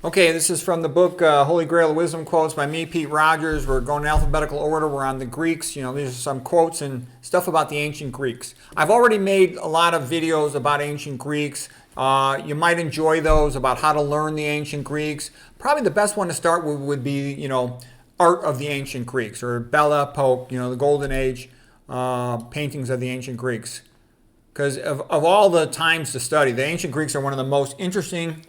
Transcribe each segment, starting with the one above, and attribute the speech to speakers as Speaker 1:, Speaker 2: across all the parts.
Speaker 1: Okay, this is from the book Holy Grail of Wisdom Quotes by me, Pete Rogers. We're going in alphabetical order. We're on the Greeks. These are some quotes and stuff about the ancient Greeks. I've already made a lot of videos about ancient Greeks. You might enjoy those about how to learn the ancient Greeks. Probably the best one to start with would be, Art of the Ancient Greeks, or Belle Epoque, the Golden Age paintings of the ancient Greeks. Because of all the times to study, the ancient Greeks are one of the most interesting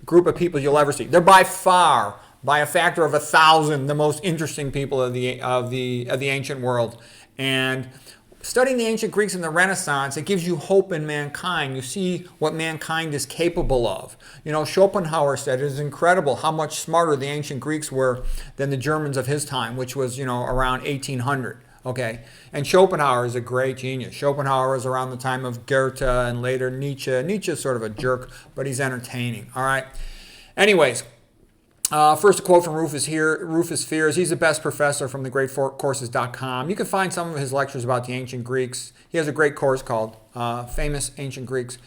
Speaker 1: group of people you'll ever see. They're by far, by a factor of 1,000, the most interesting people of the ancient world. And studying the ancient Greeks in the Renaissance, it gives you hope in mankind. You see what mankind is capable of. Schopenhauer said it is incredible how much smarter the ancient Greeks were than the Germans of his time, which was, around 1800. Okay, and Schopenhauer is a great genius. Schopenhauer was around the time of Goethe and later Nietzsche. Nietzsche's sort of a jerk, but he's entertaining. All right. Anyways, first a quote from Rufus Fears. He's the best professor from thegreatcourses.com. You can find some of his lectures about the ancient Greeks. He has a great course called Famous Ancient Greeks.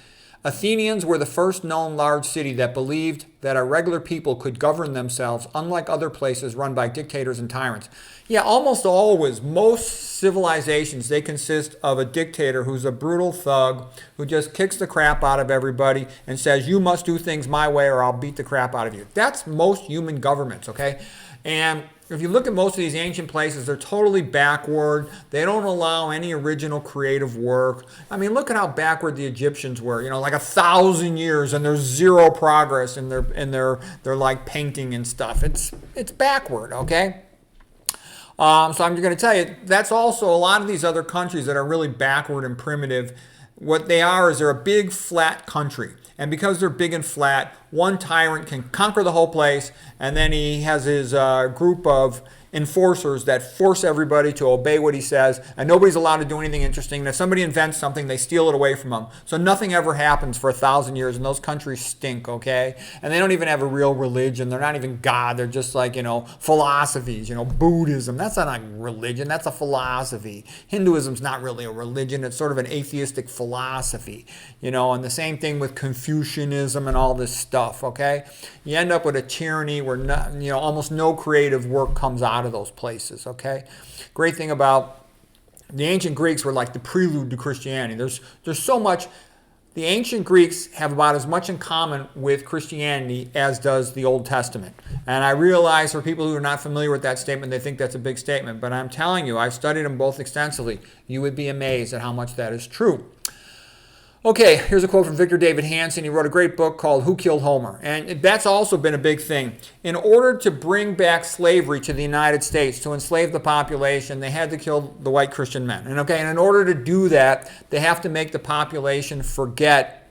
Speaker 1: Athenians were the first known large city that believed that our regular people could govern themselves, unlike other places run by dictators and tyrants. Yeah, almost always, most civilizations, they consist of a dictator who's a brutal thug who just kicks the crap out of everybody and says, you must do things my way or I'll beat the crap out of you. That's most human governments, okay? And if you look at most of these ancient places, they're totally backward. They don't allow any original creative work. I mean, look at how backward the Egyptians were. Like 1,000 years, and there's zero progress in their like painting and stuff. It's backward, okay? So I'm going to tell you, that's also a lot of these other countries that are really backward and primitive. What they are is they're a big, flat country. And because they're big and flat, one tyrant can conquer the whole place, and then he has his group of enforcers that force everybody to obey what he says, and nobody's allowed to do anything interesting. And if somebody invents something, they steal it away from them. So nothing ever happens for 1,000 years, and those countries stink, okay? And they don't even have a real religion. They're not even God. They're just like, philosophies, Buddhism. That's not a religion. That's a philosophy. Hinduism's not really a religion. It's sort of an atheistic philosophy, and the same thing with Confucianism and all this stuff, okay? You end up with a tyranny where almost no creative work comes out of those places, okay? Great thing about the ancient Greeks were like the prelude to Christianity. There's so much. The ancient Greeks have about as much in common with Christianity as does the Old Testament. And I realize for people who are not familiar with that statement, they think that's a big statement. But I'm telling you, I've studied them both extensively. You would be amazed at how much that is true. Okay, here's a quote from Victor David Hanson. He wrote a great book called Who Killed Homer? And that's also been a big thing. In order to bring back slavery to the United States, to enslave the population, they had to kill the white Christian men. And in order to do that, they have to make the population forget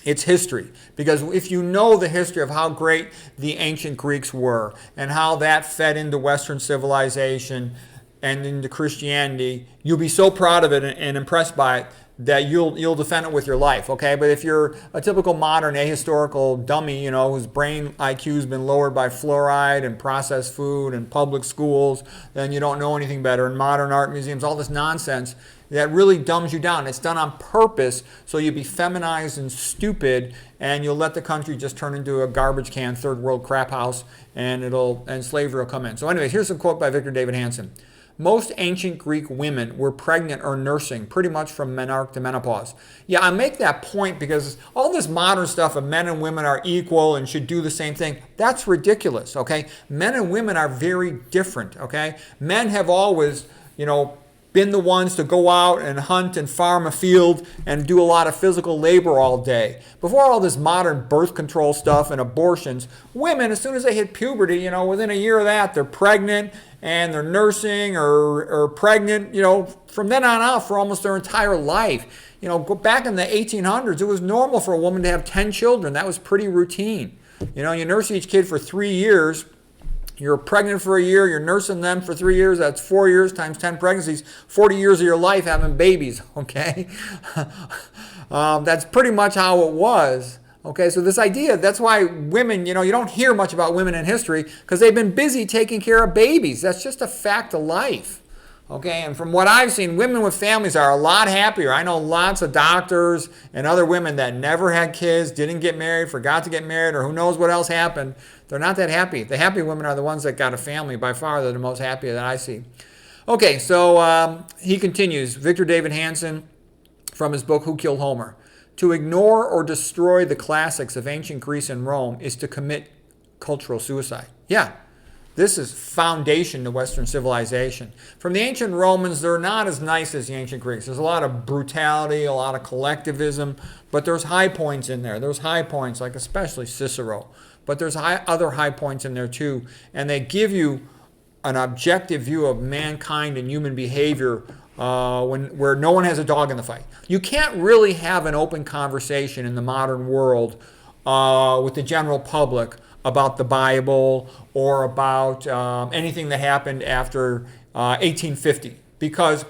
Speaker 1: its history. Because if you know the history of how great the ancient Greeks were and how that fed into Western civilization and into Christianity, you'll be so proud of it and impressed by it that you'll defend it with your life, okay? But if you're a typical modern ahistorical dummy, whose brain IQ's been lowered by fluoride and processed food and public schools, then you don't know anything better. And modern art museums, all this nonsense, that really dumbs you down. It's done on purpose so you'll be feminized and stupid, and you'll let the country just turn into a garbage can, third world crap house, and slavery will come in. So anyways, here's a quote by Victor David Hanson. Most ancient Greek women were pregnant or nursing pretty much from menarche to menopause. Yeah, I make that point because all this modern stuff of men and women are equal and should do the same thing, that's ridiculous, okay? Men and women are very different, okay? Men have always, been the ones to go out and hunt and farm a field and do a lot of physical labor all day. Before all this modern birth control stuff and abortions, women, as soon as they hit puberty, within a year of that, they're pregnant and they're nursing or pregnant, from then on out for almost their entire life. Go back in the 1800s, it was normal for a woman to have 10 children. That was pretty routine. You nurse each kid for 3 years. You're pregnant for a year, you're nursing them for 3 years, that's 4 years times 10 pregnancies, 40 years of your life having babies, okay? That's pretty much how it was. Okay, so this idea, that's why women, you don't hear much about women in history because they've been busy taking care of babies. That's just a fact of life. Okay, and from what I've seen, women with families are a lot happier. I know lots of doctors and other women that never had kids, didn't get married, forgot to get married, or who knows what else happened. They're not that happy. The happy women are the ones that got a family. By far, they're the most happy that I see. Okay, so he continues, Victor David Hanson, from his book, Who Killed Homer? To ignore or destroy the classics of ancient Greece and Rome is to commit cultural suicide. Yeah. This is foundation to Western civilization. From the ancient Romans, they're not as nice as the ancient Greeks. There's a lot of brutality, a lot of collectivism, but there's high points in there. There's high points, like especially Cicero. But there's other high points in there too, and they give you an objective view of mankind and human behavior where no one has a dog in the fight. You can't really have an open conversation in the modern world with the general public about the Bible or about anything that happened after 1850. Because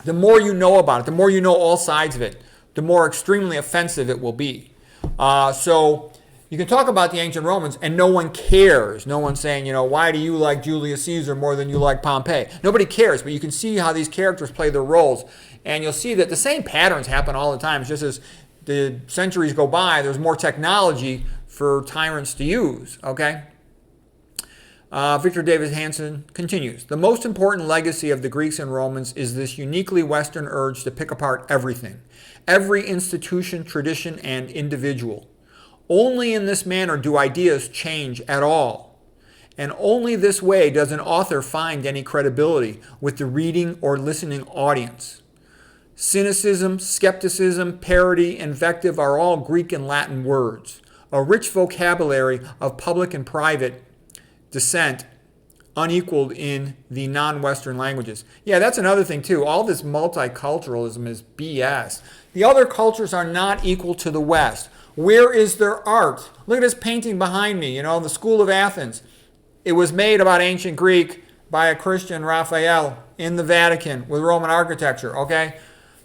Speaker 1: the more you know about it, the more you know all sides of it, the more extremely offensive it will be. So you can talk about the ancient Romans and no one cares. No one's saying, why do you like Julius Caesar more than you like Pompey? Nobody cares, but you can see how these characters play their roles. And you'll see that the same patterns happen all the time. It's just as the centuries go by, there's more technology for tyrants to use, okay? Victor David Hanson continues. The most important legacy of the Greeks and Romans is this uniquely Western urge to pick apart everything, every institution, tradition, and individual. Only in this manner do ideas change at all. And only this way does an author find any credibility with the reading or listening audience. Cynicism, skepticism, parody, invective are all Greek and Latin words. A rich vocabulary of public and private dissent unequaled in the non-Western languages. Yeah, that's another thing too. All this multiculturalism is BS. The other cultures are not equal to the West. Where is their art? Look at this painting behind me, the School of Athens. It was made about ancient Greek by a Christian, Raphael, in the Vatican with Roman architecture, okay?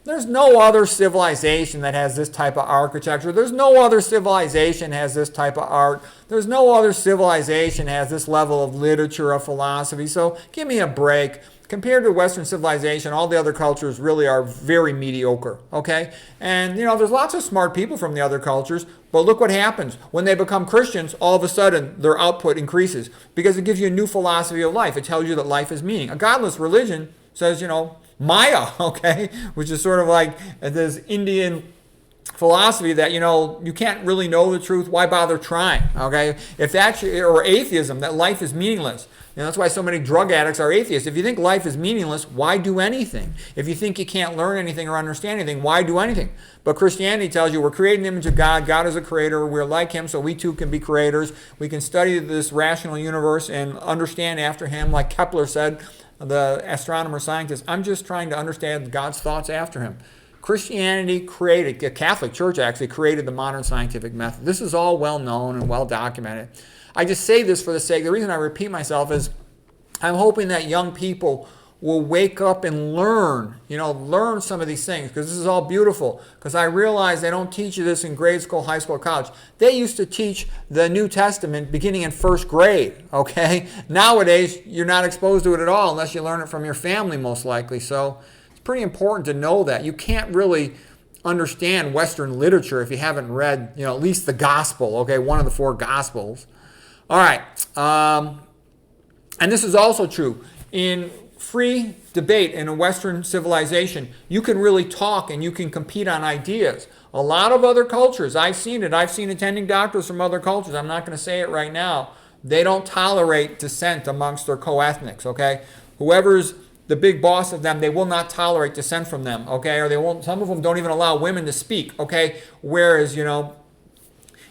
Speaker 1: There's no other civilization that has this type of architecture. There's no other civilization that has this type of art. There's no other civilization that has this level of literature, of philosophy. So give me a break. Compared to Western civilization, all the other cultures really are very mediocre, okay? And, there's lots of smart people from the other cultures, but look what happens. When they become Christians, all of a sudden their output increases because it gives you a new philosophy of life. It tells you that life is meaning. A godless religion says, Maya, okay, which is sort of like this Indian philosophy that, you can't really know the truth. Why bother trying, okay? Or atheism, that life is meaningless. That's why so many drug addicts are atheists. If you think life is meaningless, why do anything? If you think you can't learn anything or understand anything, why do anything? But Christianity tells you we're created in the image of God. God is a creator. We're like him, so we too can be creators. We can study this rational universe and understand after him, like Kepler said, the astronomer scientist. I'm just trying to understand God's thoughts after him. Christianity created, the Catholic Church actually created the modern scientific method. This is all well known and well documented. I just say this for the sake, the reason I repeat myself is I'm hoping that young people will wake up and learn some of these things, because this is all beautiful. Because I realize they don't teach you this in grade school, high school, college. They used to teach the New Testament beginning in first grade, okay? Nowadays, you're not exposed to it at all unless you learn it from your family, most likely. So it's pretty important to know that. You can't really understand Western literature if you haven't read, at least the gospel, okay? One of the 4 gospels. All right. And this is also true. In free debate in a Western civilization, you can really talk and you can compete on ideas. A lot of other cultures, I've seen it. I've seen attending doctors from other cultures. I'm not going to say it right now. They don't tolerate dissent amongst their co-ethnics, okay? Whoever's the big boss of them, they will not tolerate dissent from them, okay? Or they won't. Some of them don't even allow women to speak, okay? Whereas,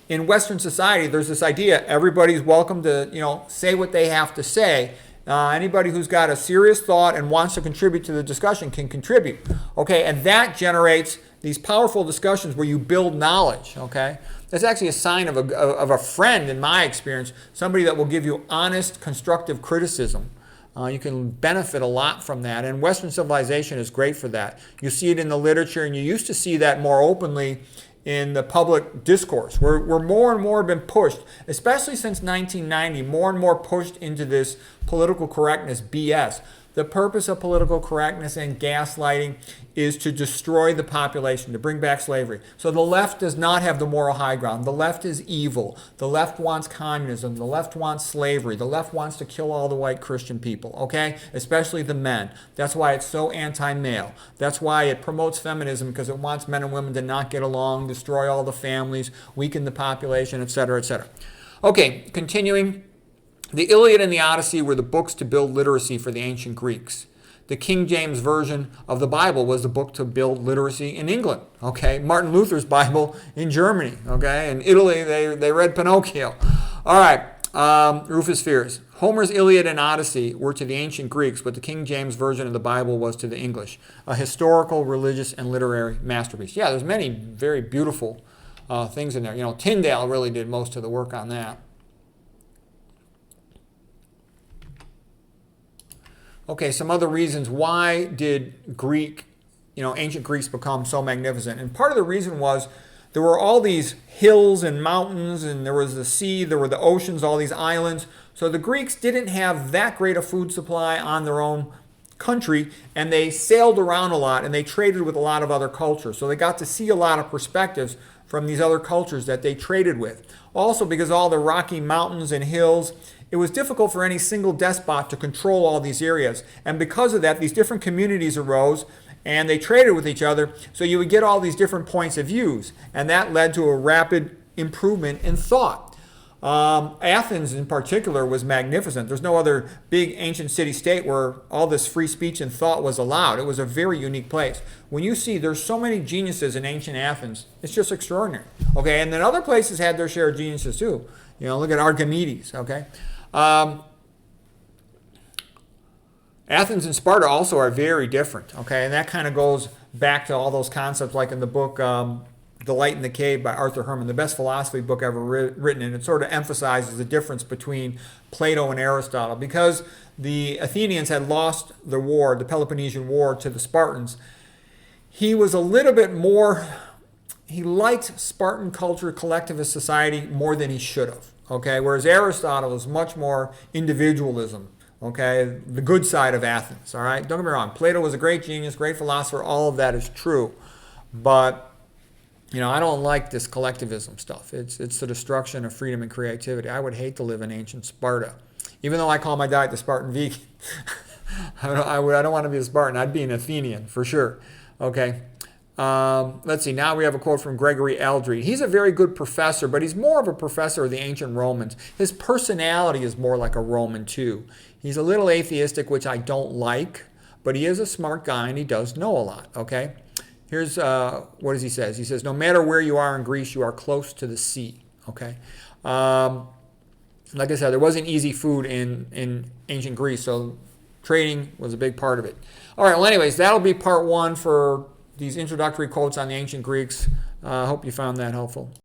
Speaker 1: in Western society, there's this idea everybody's welcome to, say what they have to say. Anybody who's got a serious thought and wants to contribute to the discussion can contribute, okay? And that generates these powerful discussions where you build knowledge, okay? That's actually a sign of a friend, in my experience, somebody that will give you honest, constructive criticism. You can benefit a lot from that, and Western civilization is great for that. You see it in the literature, and you used to see that more openly in the public discourse. We're more and more been pushed, especially since 1990, more and more pushed into this political correctness BS. The purpose of political correctness and gaslighting is to destroy the population, to bring back slavery. So the left does not have the moral high ground. The left is evil. The left wants communism. The left wants slavery. The left wants to kill all the white Christian people, okay? Especially the men. That's why it's so anti-male. That's why it promotes feminism, because it wants men and women to not get along, destroy all the families, weaken the population, etc., etc. Okay, continuing. The Iliad and the Odyssey were the books to build literacy for the ancient Greeks. The King James Version of the Bible was the book to build literacy in England. Okay, Martin Luther's Bible in Germany. Okay, in Italy they read Pinocchio. All right, Rufus Fears. Homer's Iliad and Odyssey were to the ancient Greeks what the King James Version of the Bible was to the English. A historical, religious, and literary masterpiece. Yeah, there's many very beautiful things in there. You know, Tyndale really did most of the work on that. Okay, some other reasons why did ancient Greeks become so magnificent? And part of the reason was there were all these hills and mountains, and there was the sea, there were the oceans, all these islands. So the Greeks didn't have that great a food supply on their own country, and they sailed around a lot, and they traded with a lot of other cultures. So they got to see a lot of perspectives from these other cultures that they traded with. Also, because all the rocky mountains and hills, it was difficult for any single despot to control all these areas. And because of that, these different communities arose and they traded with each other. So you would get all these different points of views. And that led to a rapid improvement in thought. Athens in particular was magnificent. There's no other big ancient city-state where all this free speech and thought was allowed. It was a very unique place. When you see there's so many geniuses in ancient Athens, it's just extraordinary. Okay, and then other places had their share of geniuses too. You know, look at Archimedes, okay? Athens and Sparta also are very different, okay? And that kind of goes back to all those concepts like in the book The Light in the Cave by Arthur Herman, the best philosophy book ever written, and it sort of emphasizes the difference between Plato and Aristotle. Because the Athenians had lost the war, the Peloponnesian War, to the Spartans, he was a little bit more, he liked Spartan culture, collectivist society more than he should have. Okay, whereas Aristotle is much more individualism, okay, the good side of Athens, all right? Don't get me wrong, Plato was a great genius, great philosopher, all of that is true, but, you know, I don't like this collectivism stuff. It's the destruction of freedom and creativity. I would hate to live in ancient Sparta, even though I call my diet the Spartan vegan. I don't want to be a Spartan, I'd be an Athenian, for sure, okay? Let's see, now we have a quote from Gregory Aldry. He's a very good professor, but he's more of a professor of the ancient Romans. His personality is more like a Roman too. He's a little atheistic, which I don't like, but he is a smart guy and he does know a lot, okay? Here's what does he says. He says, no matter where you are in Greece, you are close to the sea, okay? Like I said, there wasn't easy food in ancient Greece, so trading was a big part of it. All right, well, anyways, that'll be part one for these introductory quotes on the ancient Greeks. I hope you found that helpful.